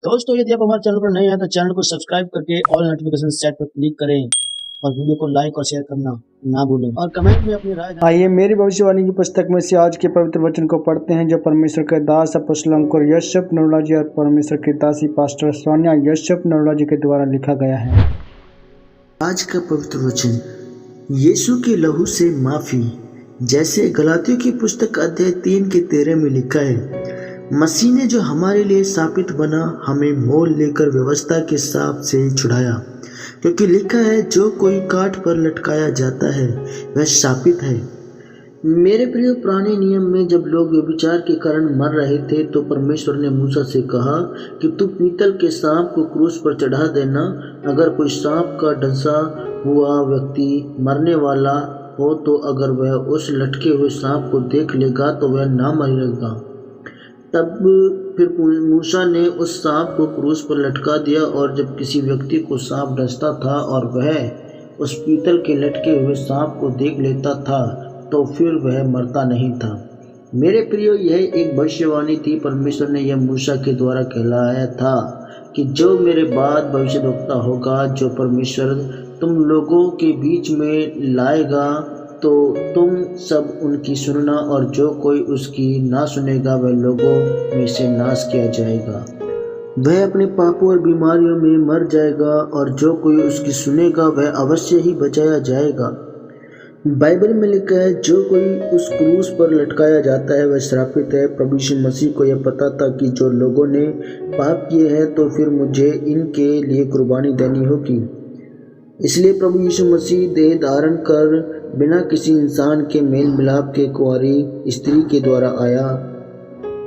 दोस्तों यदि आप हमारे चैनल पर नए हैं तो चैनल को सब्सक्राइब करके ऑल नोटिफिकेशन सेट पर क्लिक करें और वीडियो को लाइक और शेयर करना ना भूलें और कमेंट में अपनी राय। आइए मेरी भविष्यवाणी की पुस्तक में से आज के पवित्र वचन को पढ़ते हैं, जो परमेश्वर के दास अपोस्तल अंकुर यशप नरोला जी और परमेश्वर की दासी पास्टर सोनिया यशप नरोला जी के द्वारा लिखा गया है। आज का पवित्र वचन यीशु के लहू से माफी, जैसे गलातियों की पुस्तक अध्याय 3 के 13 में लिखा है, मसीह ने जो हमारे लिए शापित बना हमें मोल लेकर व्यवस्था के शाप से छुड़ाया, क्योंकि लिखा है जो कोई काठ पर लटकाया जाता है वह शापित है। मेरे प्रिय, पुराने नियम में जब लोग व्यभिचार के कारण मर रहे थे तो परमेश्वर ने मूसा से कहा कि तू पीतल के सांप को क्रूस पर चढ़ा देना। अगर कोई सांप का डंसा हुआ व्यक्ति मरने वाला हो तो अगर वह उस लटके हुए सांप को देख लेगा तो वह ना मरेगा। तब फिर मूसा ने उस सांप को क्रूस पर लटका दिया, और जब किसी व्यक्ति को सांप डसता था और वह उस पीतल के लटके हुए सांप को देख लेता था तो फिर वह मरता नहीं था। मेरे प्रियो, यह एक भविष्यवाणी थी। परमेश्वर ने यह मूसा के द्वारा कहलाया था कि जो मेरे बाद भविष्यद्वक्ता होगा, जो परमेश्वर तुम लोगों के बीच में लाएगा, तो तुम सब उनकी सुनना, और जो कोई उसकी ना सुनेगा वह लोगों में से नाश किया जाएगा। वह अपने पापों और बीमारियों में मर जाएगा, और जो कोई उसकी सुनेगा वह अवश्य ही बचाया जाएगा। बाइबल में लिखा है, जो कोई उस क्रूस पर लटकाया जाता है वह श्रापित है। प्रभु यीशु मसीह को यह पता था कि जो लोगों ने पाप किए हैं तो फिर मुझे इनके लिए कुर्बानी देनी होगी। इसलिए प्रभु यीशु मसीह देह धारण कर बिना किसी इंसान के मेल मिलाप के कुंवारी स्त्री के द्वारा आया,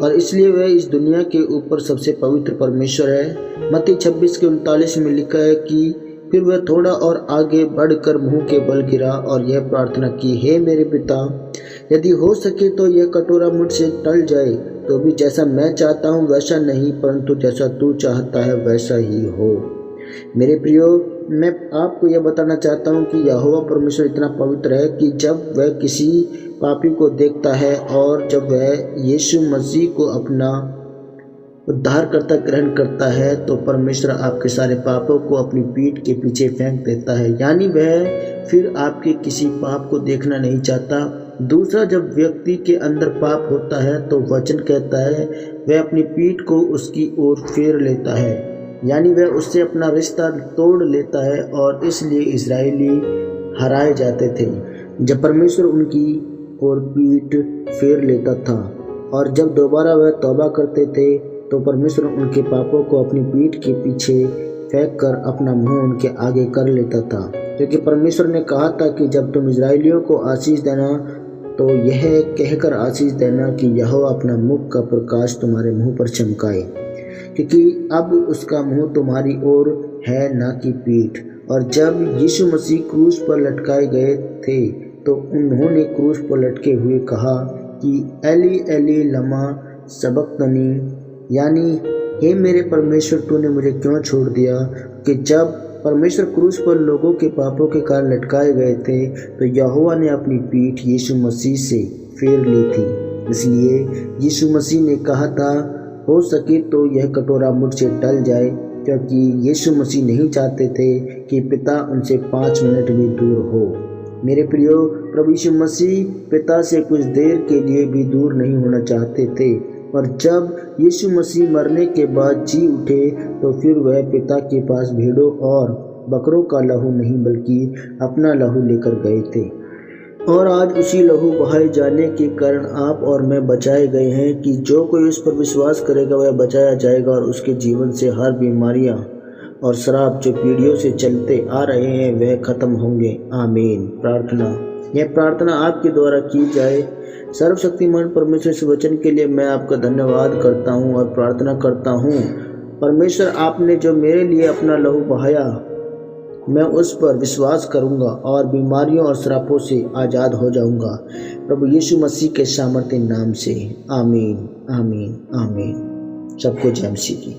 और इसलिए वह इस दुनिया के ऊपर सबसे पवित्र परमेश्वर है। मत्ती 26 के 39 में लिखा है कि फिर वह थोड़ा और आगे बढ़कर मुंह के बल गिरा और यह प्रार्थना की, हे मेरे पिता, यदि हो सके तो यह कटोरा मुझसे टल जाए, तो भी जैसा मैं चाहता हूँ वैसा नहीं, परंतु जैसा तू चाहता है वैसा ही हो। मेरे प्रियो, मैं आपको यह बताना चाहता हूँ कि यहोवा परमेश्वर इतना पवित्र है कि जब वह किसी पापी को देखता है और जब वह यीशु मसीह को अपना उद्धारकर्ता ग्रहण करता है तो परमेश्वर आपके सारे पापों को अपनी पीठ के पीछे फेंक देता है, यानी वह फिर आपके किसी पाप को देखना नहीं चाहता। दूसरा, जब व्यक्ति के अंदर पाप होता है तो वचन कहता है वह अपनी पीठ को उसकी ओर फेर लेता है, यानी वह उससे अपना रिश्ता तोड़ लेता है, और इसलिए इजरायली हराए जाते थे जब परमेश्वर उनकी ओर पीठ फेर लेता था। और जब दोबारा वह तौबा करते थे तो परमेश्वर उनके पापों को अपनी पीठ के पीछे फेंक कर अपना मुंह उनके आगे कर लेता था, क्योंकि परमेश्वर ने कहा था कि जब तुम इजरायलियों को आशीष देना तो यह कहकर आशीष देना कि यहोवा अपना मुख का प्रकाश तुम्हारे मुंह पर चमकाए, क्योंकि अब उसका मुंह तुम्हारी ओर है, ना कि पीठ। और जब यीशु मसीह क्रूस पर लटकाए गए थे तो उन्होंने क्रूस पर लटके हुए कहा कि एली एली लमा सबक्तनी, यानी हे मेरे परमेश्वर तूने मुझे क्यों छोड़ दिया। कि जब परमेश्वर क्रूस पर लोगों के पापों के कारण लटकाए गए थे तो यहोवा ने अपनी पीठ यीशु मसीह से फेर ली थी। इसलिए यीशु मसीह ने कहा था, हो सके तो यह कटोरा मुझसे टल जाए, क्योंकि यीशु मसीह नहीं चाहते थे कि पिता उनसे 5 मिनट भी दूर हो। मेरे प्रियो, प्रभु यीशु मसीह पिता से कुछ देर के लिए भी दूर नहीं होना चाहते थे, और जब यीशु मसीह मरने के बाद जी उठे तो फिर वह पिता के पास भेड़ों और बकरों का लहू नहीं बल्कि अपना लहू लेकर गए थे। और आज उसी लहू बहाए जाने के कारण आप और मैं बचाए गए हैं कि जो कोई उस पर विश्वास करेगा वह बचाया जाएगा, और उसके जीवन से हर बीमारियां और श्राप जो पीढ़ियों से चलते आ रहे हैं वह खत्म होंगे। आमीन। प्रार्थना। यह प्रार्थना आपके द्वारा की जाए। सर्वशक्तिमान परमेश्वर इस वचन के लिए मैं आपका धन्यवाद करता हूँ और प्रार्थना करता हूँ, परमेश्वर आपने जो मेरे लिए अपना लहू बहाया मैं उस पर विश्वास करूँगा और बीमारियों और श्रापों से आज़ाद हो जाऊँगा, प्रभु यीशु मसीह के सामर्थ्य नाम से। आमीन आमीन आमीन। सबको जय मसीह की।